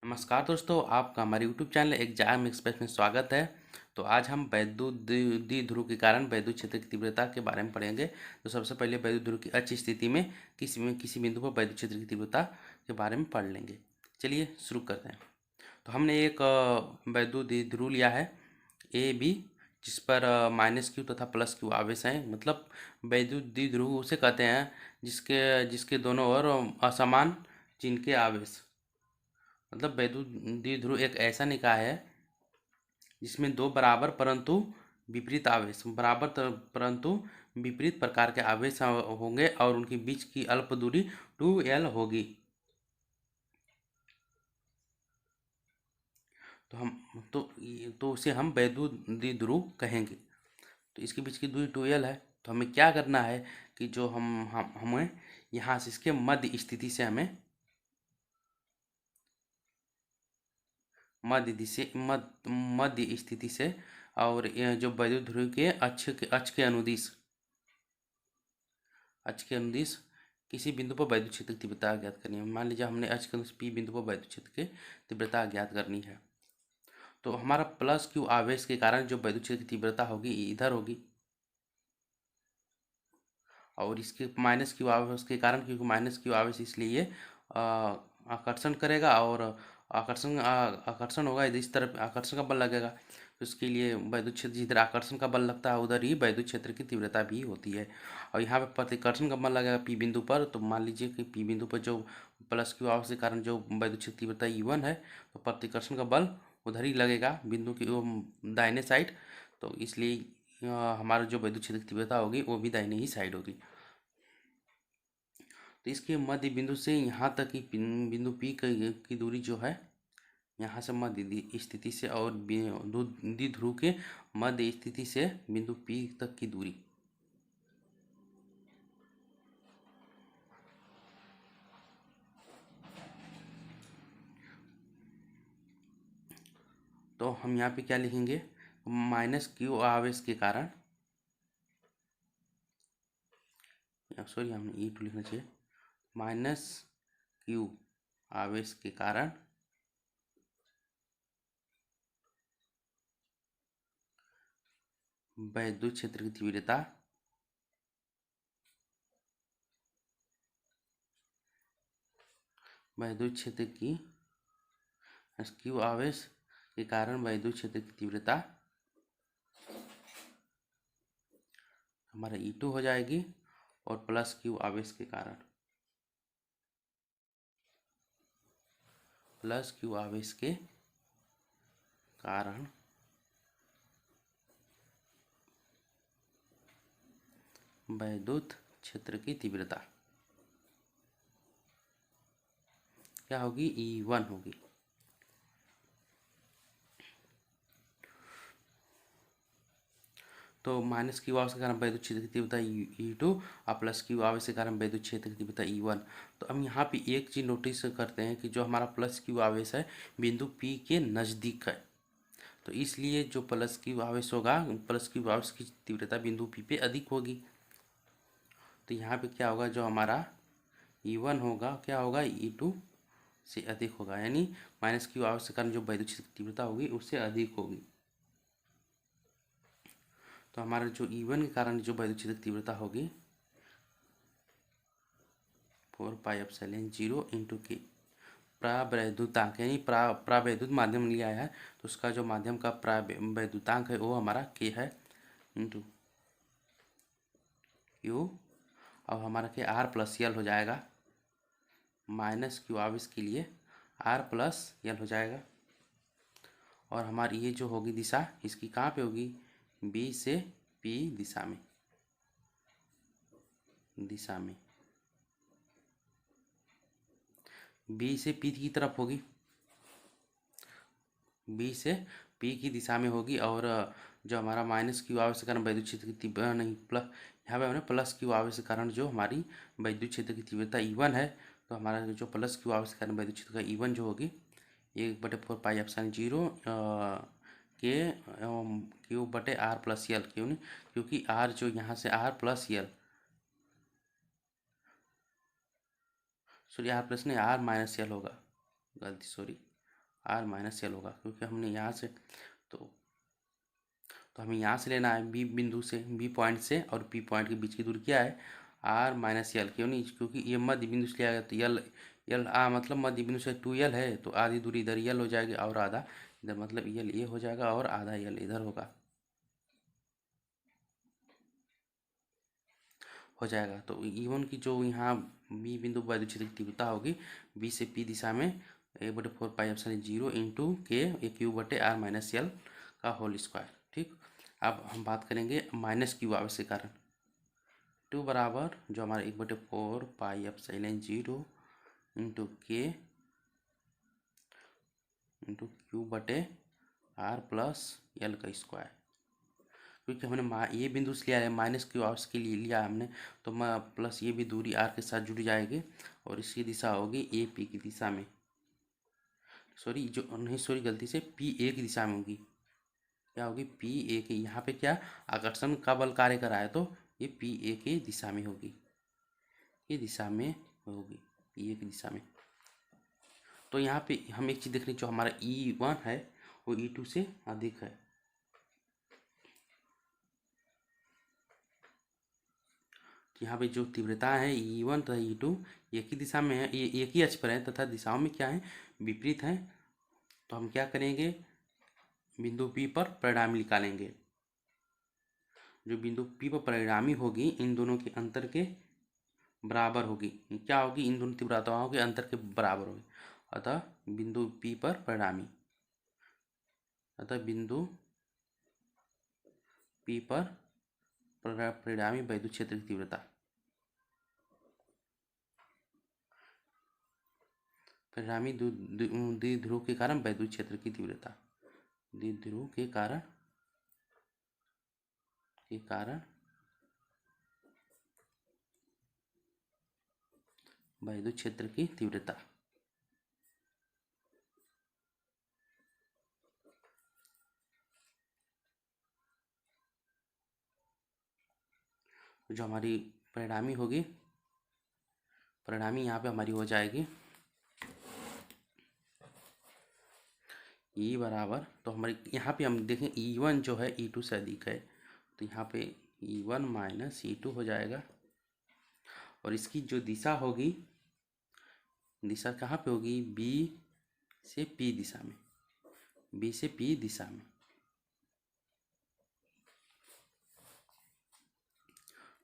नमस्कार दोस्तों, आपका हमारे यूट्यूब चैनल एग्जाम एक्सप्रेस में स्वागत है। तो आज हम वैद्युत द्विध्रुव के कारण वैद्युत क्षेत्र की तीव्रता के बारे में पढ़ेंगे। तो सबसे पहले वैद्युत ध्रुव की अच्छी स्थिति में किसी बिंदु पर वैद्युत क्षेत्र की तीव्रता के बारे में पढ़ लेंगे। चलिए शुरू करते हैं। तो हमने एक वैद्युत द्विध्रुव लिया है ए बी, जिस पर माइनस क्यू तथा प्लस क्यू आवेश हैं। मतलब वैद्युत द्विध्रुव उसे कहते हैं जिसके जिसके दोनों ओर असमान चिन्ह के आवेश। मतलब वैद्युत द्विध्रुव एक ऐसा निकाय है जिसमें दो बराबर परंतु विपरीत प्रकार के आवेश होंगे और उनके बीच की अल्प दूरी 2L होगी। तो उसे हम वैद्युत द्विध्रुव कहेंगे। तो इसके बीच की दूरी 2L है। तो हमें क्या करना है कि जो हमें यहाँ से इसके मध्य स्थिति से हमें मध्य स्थिति से और जो वैद्युत ध्रुव के अक्ष के अनुदिश किसी बिंदु पर वैद्युत क्षेत्र की तीव्रता ज्ञात करनी है। मान लीजिए हमने अक्ष के अनुदिश P बिंदु पर वैद्युत क्षेत्र की तीव्रता ज्ञात करनी है। तो हमारा प्लस क्यू आवेश के कारण जो वैद्युत क्षेत्र की तीव्रता होगी इधर होगी, और इसके माइनस क्यू आवेश के कारण, क्योंकि माइनस क्यू आवेश इसलिए आकर्षण करेगा और आकर्षण होगा, इस तरफ आकर्षण का बल लगेगा। तो इसके लिए वैद्युत क्षेत्र जिधर आकर्षण का बल लगता है उधर ही वैद्युत क्षेत्र की तीव्रता भी होती है। और यहाँ पे प्रतिकर्षण का बल लगेगा पी बिंदु पर। तो मान लीजिए कि पी बिंदु पर जो प्लस क्यू आवेश के कारण जो वैद्युत क्षेत्र तीव्रता E1 है, तो प्रतिकर्षण का बल उधर ही लगेगा बिंदु की दाहिने साइड। तो इसलिए हमारा जो वैद्युत क्षेत्र की तीव्रता होगी वो भी दाहिने ही साइड होगी। तो इसके मध्य बिंदु से यहाँ तक की बिंदु P की दूरी जो है, यहाँ से मध्य स्थिति से और द्विध्रुव के मध्य स्थिति से बिंदु P तक की दूरी, तो हम यहाँ पे क्या लिखेंगे, माइनस क्यू आवेश के कारण, सॉरी हमें E2 लिखना चाहिए, माइनस क्यू आवेश के कारण वैद्युत क्षेत्र की तीव्रता वैद्युत क्षेत्र की क्यू आवेश के कारण वैद्युत क्षेत्र की तीव्रता हमारा E2 हो जाएगी, और प्लस क्यू आवेश के कारण वैद्युत क्षेत्र की तीव्रता क्या होगी, E1 होगी। तो माइनस क्यू आवेश के कारण वैद्युत क्षेत्र की तीव्रता E2 और प्लस क्यू आवेश के कारण वैद्युत क्षेत्र की तीव्रता E1। तो हम यहाँ पे एक चीज नोटिस करते हैं कि जो हमारा प्लस क्यू आवेश है बिंदु P के नज़दीक है। तो इसलिए जो प्लस क्यू आवेश होगा, प्लस क्यू आवेश की तीव्रता बिंदु P पे अधिक होगी। तो यहाँ पे क्या होगा, जो हमारा E1 होगा क्या होगा, E2 से अधिक होगा, यानी माइनस क्यू आवेश के कारण जो वैद्युत क्षेत्र की तीव्रता होगी उससे अधिक होगी। तो हमारा जो E1 के कारण जो वैद्युत क्षेत्र की तीव्रता होगी 4πε0 इंटू के, प्रावैद्युतांक यानी प्रावैद्युत माध्यम लिया है, तो उसका जो माध्यम का प्रावैद्युतांक है वो हमारा के है इंटू क्यू। अब हमारा के आर प्लस यल हो जाएगा, माइनस क्यू आवेश के लिए आर प्लस यल हो जाएगा। और हमारी ये जो होगी दिशा, इसकी कहाँ पे होगी, बी से पी दिशा में बी से पी की तरफ होगी, बी से पी की दिशा में होगी। और जो हमारा माइनस क्यू आवेश के कारण वैद्युत क्षेत्र की तीव्रता नहीं, प्लस यहाँ पे हमने प्लस क्यू आवेश के कारण जो हमारी वैद्युत क्षेत्र की तीव्रता E1 है, तो हमारा जो प्लस क्यू आवेश के कारण वैद्युत क्षेत्र का E1 जो होगी 1/4πε0 के क्यू बटे आर प्लस यल। क्यों नहीं, क्योंकि आर जो यहाँ से R plus L, sorry R plus नहीं आर माइनस यल होगा, गलती सॉरी, आर माइनस यल होगा, क्योंकि हमने यहाँ से तो हमें यहाँ से लेना है बी बिंदु से, बी पॉइंट से और पी पॉइंट के बीच की दूरी क्या है, आर माइनस यल। क्यों नहीं, क्योंकि ये मध्य बिंदु से लिया गया तो यल यल मतलब मध्य बिंदु से 2l है, तो आधी दूरी इधर यल हो जाएगी और आधा इधर, मतलब यल ये हो जाएगा और आधा यल इधर होगा, हो जाएगा। तो E1 की जो यहाँ बी बिंदु वैद्युत क्षेत्र की तीव्रता होगी बी से पी दिशा में 1/4πε0 इंटू के ए क्यू बटे आर माइनस यल का होल स्क्वायर। ठीक, अब हम बात करेंगे माइनस क्यू आवश्यक कारण। टू बराबर जो हमारा 1/4πε0 इंटू के इंटू क्यू बटे आर प्लस यल का स्क्वायर। क्योंकि हमने ये बिंदु से लिया है माइनस क्यू आवर्स के लिए लिया हमने, तो प्लस ये भी दूरी आर के साथ जुड़ जाएगी और इसकी दिशा होगी ए पी की दिशा में, सॉरी जो नहीं सॉरी गलती से पी ए की दिशा में होगी। क्या होगी, पी ए के, यहाँ पे क्या आकर्षण का बल कार्य कर रहा है, तो ये पी ए की दिशा में होगी, ये दिशा में होगी, पी ए की दिशा में। तो यहाँ पे हम एक चीज़ देख रहे हैं, जो हमारा E1 है वो E2 से अधिक है। यहाँ पे जो तीव्रता है E1 तथा E2 एक ही दिशा में है, ये एक ही अक्ष पर है तथा दिशाओं में क्या है, विपरीत है। तो हम क्या करेंगे, बिंदु P पर परिणामी निकालेंगे। जो बिंदु P पर परिणामी होगी इन दोनों के अंतर के बराबर होगी। क्या होगी, इन दोनों तीव्रताओं के अंतर के बराबर होगी। अतः बिंदु P पर परिणामी, अतः बिंदु P पर परिणामी वैद्युत क्षेत्र की तीव्रता, परिणामी द्विध्रुव के कारण वैद्युत क्षेत्र की तीव्रता, द्विध्रुव के कारण वैद्युत क्षेत्र की तीव्रता। जो हमारी परिणामी होगी, परिणामी यहाँ पे हमारी हो जाएगी E बराबर, तो हमारी यहाँ पे हम देखें E1 जो है E2 से अधिक है, तो यहाँ पे E1 माइनस E2 हो जाएगा। और इसकी जो दिशा होगी, दिशा कहाँ पे होगी, B से P दिशा में, B से P दिशा में।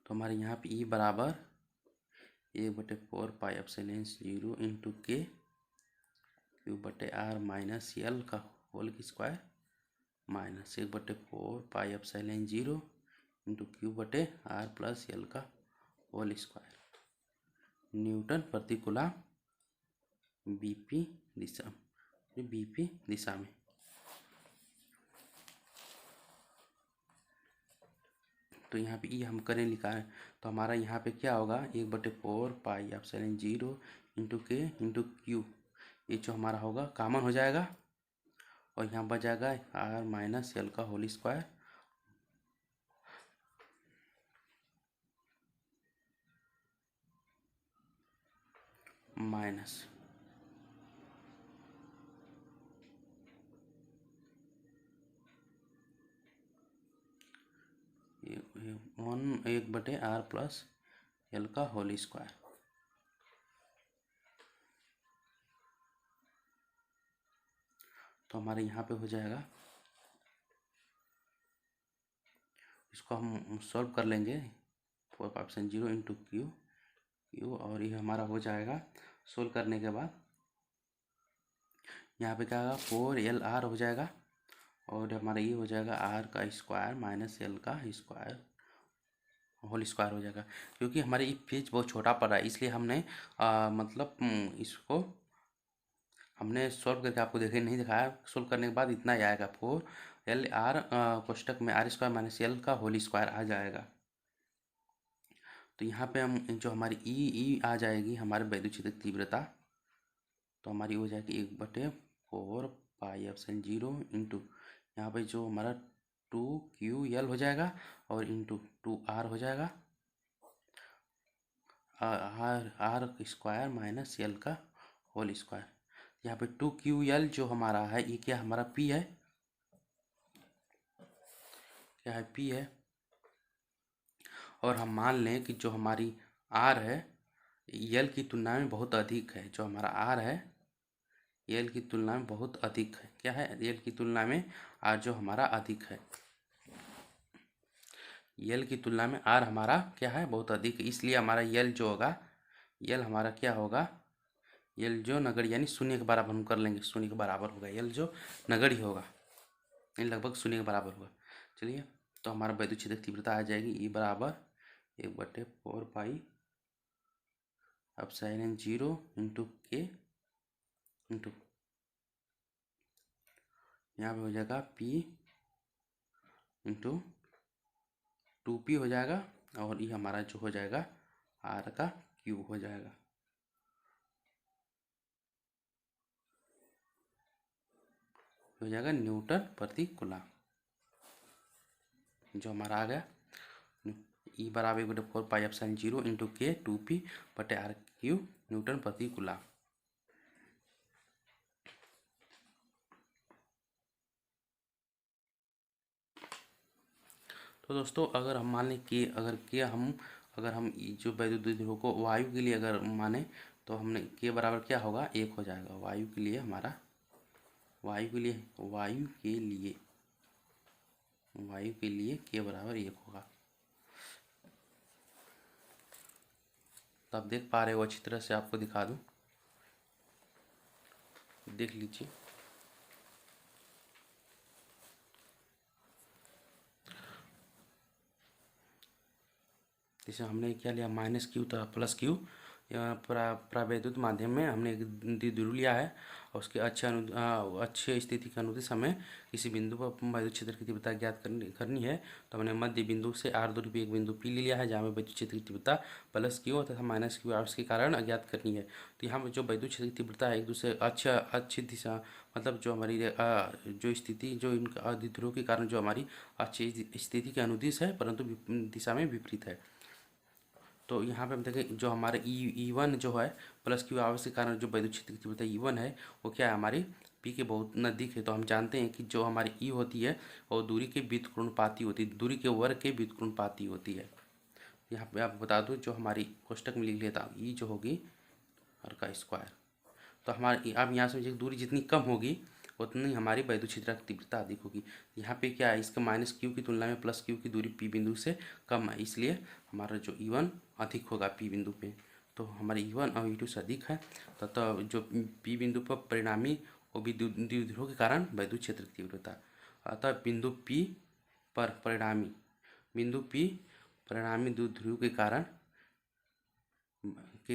तो हमारे यहाँ पे E बराबर 1/4πε0 इंटू के क्यू बटे आर माइनस यल का होल की स्क्वायर माइनस 1/4πε0 इंटू क्यू बटे आर प्लस यल का होल स्क्वायर, न्यूटन प्रति कूलम बीपी दिशा में। तो यहाँ पे ये हम करें लिखा है, तो हमारा यहाँ पे क्या होगा, 1/4πε0 इंटू के इंटू क्यू, ये जो हमारा होगा कॉमन हो जाएगा और यहाँ बच जाएगा आर माइनस यल का whole square minus 1/r plus L का होल स्क्वायर। तो हमारे यहाँ पे हो जाएगा, इसको हम सॉल्व कर लेंगे, 4/0 इंटू क्यू और ये हमारा हो जाएगा। सोल्व करने के बाद यहाँ पे क्या होगा, 4LR हो जाएगा और हमारा ये हो जाएगा R का स्क्वायर माइनस L का स्क्वायर होल स्क्वायर हो जाएगा। क्योंकि हमारे ये पेज बहुत छोटा पड़ रहा है, इसलिए हमने मतलब इसको हमने सॉल्व करके आपको देखे नहीं दिखाया। सॉल्व करने के बाद इतना ही आएगा, 4LR कोष्टक में R स्क्वायर माइनस L का होल स्क्वायर आ जाएगा। तो यहाँ पे हम जो हमारी ई आ जाएगी हमारे वैद्युत क्षेत्र की तीव्रता, तो हमारी हो जाएगी 1/4πε0 इंटू यहाँ पे जो हमारा 2QL हो जाएगा और इंटू 2R हो जाएगा, आर स्क्वायर माइनस यल का होल स्क्वायर। यहाँ पे 2QL जो हमारा है ये क्या हमारा P है, क्या है P है। और हम मान लें कि जो हमारी R है L की तुलना में बहुत अधिक है, जो हमारा R है L की तुलना में बहुत अधिक है, क्या है L की तुलना में R जो हमारा अधिक है, L की तुलना में R हमारा क्या है बहुत अधिक है, इसलिए हमारा L जो होगा L हमारा क्या होगा, L जो नगण्य यानी शून्य के बराबर हम कर लेंगे, शून्य के बराबर होगा L जो नगण्य होगा यानी लगभग शून्य के बराबर होगा। चलिए तो हमारा वैद्युत क्षेत्र की तीव्रता आ जाएगी E बराबर 1/4 pi epsilon 0 into K into यहाँ पे हो जाएगा P इंटू 2P हो जाएगा और ये हमारा जो हो जाएगा R का क्यूब हो जाएगा। हो जाएगा न्यूटन प्रति कूलम, जो हमारा आ गया E बराबर 1/4 pi epsilon 0 into K 2P बटे R क्यूब न्यूटन प्रति कूलम। तो दोस्तों अगर हम मान लें कि अगर हम जो वैद्युत ध्रुव को वायु के लिए अगर माने तो हमने के बराबर क्या होगा 1 हो जाएगा। वायु के लिए हमारा वायु के लिए के बराबर 1 होगा। तो आप देख पा रहे हो, अच्छी तरह से आपको दिखा दूं, देख लीजिए। जैसे हमने क्या लिया -Q था +Q प्रावैद्युत माध्यम में हमने एक द्विध्रुव लिया है और उसके अच्छे स्थिति के अनुदिश हमें किसी बिंदु पर वैद्युत क्षेत्र की तीव्रता ज्ञात करनी है। तो हमने मध्य बिंदु से R दूरी पे एक बिंदु P ले लिया है जहाँ पे वैद्युत क्षेत्र की तीव्रता +Q तथा -Q आवर्स के कारण अज्ञात करनी है। तो यहाँ पर जो वैद्युत क्षेत्र की तीव्रता है एक दूसरे अच्छी दिशा मतलब जो हमारी जो स्थिति जो इनका द्विध्रुव के कारण जो हमारी अच्छी स्थिति के अनुदिश है परंतु दिशा में विपरीत है। तो यहाँ पे हम देखें जो हमारे E1 जो है +Q आवर्स के कारण जो वैद्युत क्षेत्र की तीव्रता E1 है वो क्या है हमारी P के बहुत नज़दीक है। तो हम जानते हैं कि जो हमारी E होती है वो दूरी के व्युत्क्रमानुपाती होती है, दूरी के वर्ग के व्युत्क्रमानुपाती होती है। यहाँ पे आपको बता दूँ जो हमारी कोष्टक में लिख लेता हूँ E जो होगी R का स्क्वायर। तो हमारी अब यहाँ से दूरी जितनी कम होगी उतनी हमारी वैद्युत क्षेत्र की तीव्रता अधिक होगी। यहाँ पे क्या है इसका -Q की तुलना में +Q की दूरी P बिंदु से कम है, इसलिए हमारा जो E1 अधिक होगा P बिंदु पे। तो हमारे E1 और E2 से अधिक है तो जो P बिंदु पर परिणामी वो भी द्विध्रुव के कारण वैद्युत क्षेत्र की तीव्रता। अतः बिंदु P परिणामी द्विध्रुव के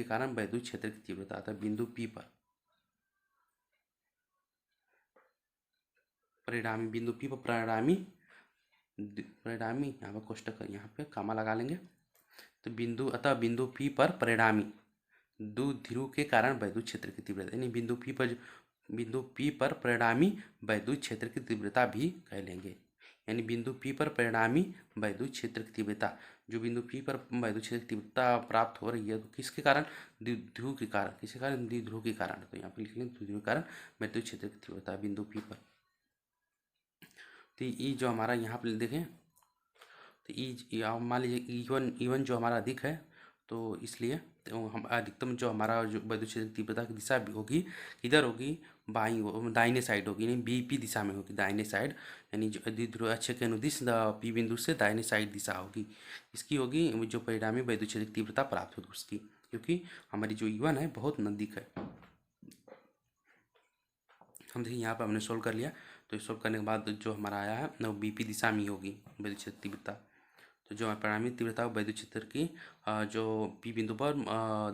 कारण वैद्युत क्षेत्र की तीव्रता। अतः बिंदु P पर परिणामी यहाँ पर कोष्टक यहाँ पे कामा लगा लेंगे। तो बिंदु P पर परिणामी द्विध्रुव के कारण वैद्युत क्षेत्र की तीव्रता यानी बिंदु P पर परिणामी वैद्युत क्षेत्र की तीव्रता भी कह लेंगे। यानी बिंदु P पर परिणामी वैद्युत क्षेत्र की तीव्रता, जो बिंदु P पर वैद्युत क्षेत्र की तीव्रता प्राप्त हो रही है तो किसके कारण द्विध्रुव के कारण, किसके कारण द्विध्रुव के कारण। तो यहाँ पे लिख लेंगे द्विध्रुव के कारण वैद्युत क्षेत्र की तीव्रता बिंदु P पर। तो ई जो हमारा यहाँ पर देखें तो ई मान लीजिए E1 जो हमारा अधिक है तो इसलिए तो हम अधिकतम जो हमारा जो वैद्युत क्षेत्र की तीव्रता की दिशा भी होगी किधर होगी, दाहिने साइड होगी, यानी BP दिशा में होगी, दाहिने साइड यानी जो द्विध्रुव अक्ष के अनुदिश P बिंदु से दाहिने साइड दिशा होगी इसकी होगी जो परिणामी वैद्युत क्षेत्र की तीव्रता प्राप्त होगी उसकी, क्योंकि हमारी जो E1 है बहुत नज़दीक है। हम देखिए यहाँ पर हमने सोल्व कर लिया। तो सोल्व करने के बाद जो हमारा आया है वो BP दिशा में होगी वैद्युत क्षेत्र तीव्रता। तो जो परिणामी तीव्रता वैद्युत क्षेत्र की जो P बिंदु पर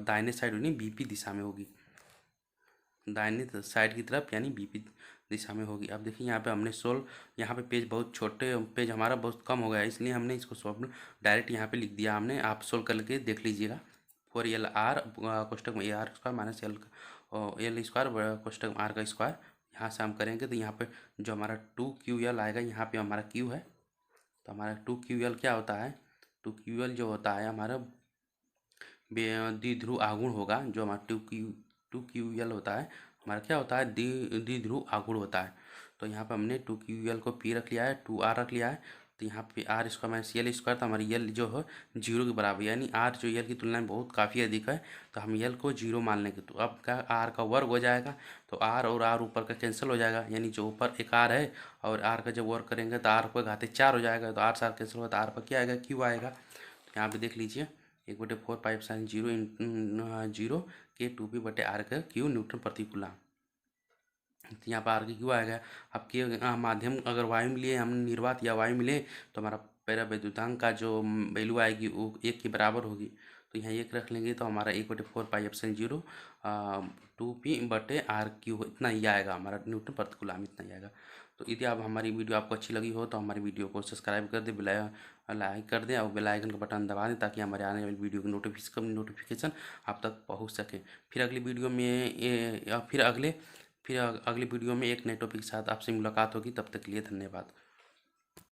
दाहिने साइड यानी BP दिशा में होगी, दाहिने साइड की तरफ यानी BP दिशा में होगी। अब देखिए यहाँ पे हमने यहाँ पे पेज बहुत छोटे, पेज हमारा बहुत कम हो गया है इसलिए हमने इसको सॉल्व डायरेक्ट यहाँ पे लिख दिया हमने। आप सोल्व करके देख लीजिएगा। 4LR कोष्टक में AR स्क्वायर -L स्क्वायर कोष्टक R का स्क्वायर, यहाँ से हम करेंगे तो यहाँ पे जो हमारा 2QL आएगा, यहाँ पे हमारा Q है तो हमारा 2QL क्या होता है, 2QL जो होता है हमारा द्विध्रुव आघूर्ण होगा। जो हमारा 2QL होता है हमारा क्या होता है, द्विध्रुव आघूर्ण होता है। तो यहाँ पे हमने 2QL को P रख लिया है, 2R रख लिया है। तो यहाँ पे R स्क्वायर माइनस यल स्क्वायर, तो हमारी यल जो है 0 के बराबर, यानी R जो यल की तुलना में बहुत काफ़ी अधिक है, तो हम यल को 0 मान लेंगे। तो अब क्या, R का वर्ग हो जाएगा, तो R और R ऊपर का कैंसिल हो जाएगा, यानी जो ऊपर एक R है और R का जब वर्ग करेंगे तो R को घाते 4 हो जाएगा, तो R से R कैंसिल होगा, तो R पर क्या आएगा, Q आएगा। तो यहाँ पे देख लीजिए, 1/4 पाई जीरो इन जीरो के 2P बटे R का Q न्यूटन प्रति कूलम। तो यहाँ पर आर की क्यों आएगा। अब के माध्यम अगर वायु मिले, हम निर्वात या वायु मिले, तो हमारा पैरा विद्युतांक का जो वैल्यू आएगी वो 1 के बराबर होगी। तो यहाँ 1 रख लेंगे, तो हमारा 1/4 पाई एप्सिलॉन 0 2P बटे R क्यू इतना ही आएगा, हमारा न्यूटन प्रति कूलम इतना ही आएगा। तो यदि आप हमारी वीडियो आपको अच्छी लगी हो तो हमारी वीडियो को सब्सक्राइब कर दें, लाइक कर दें और बेल आइकन का बटन दबा दें, ताकि हमारे आने वाली वीडियो की नोटिफिकेशन आप तक पहुँच सके। फिर अगली वीडियो में फिर अगले वीडियो में एक नए टॉपिक के साथ आपसे मुलाकात होगी। तब तक के लिए धन्यवाद।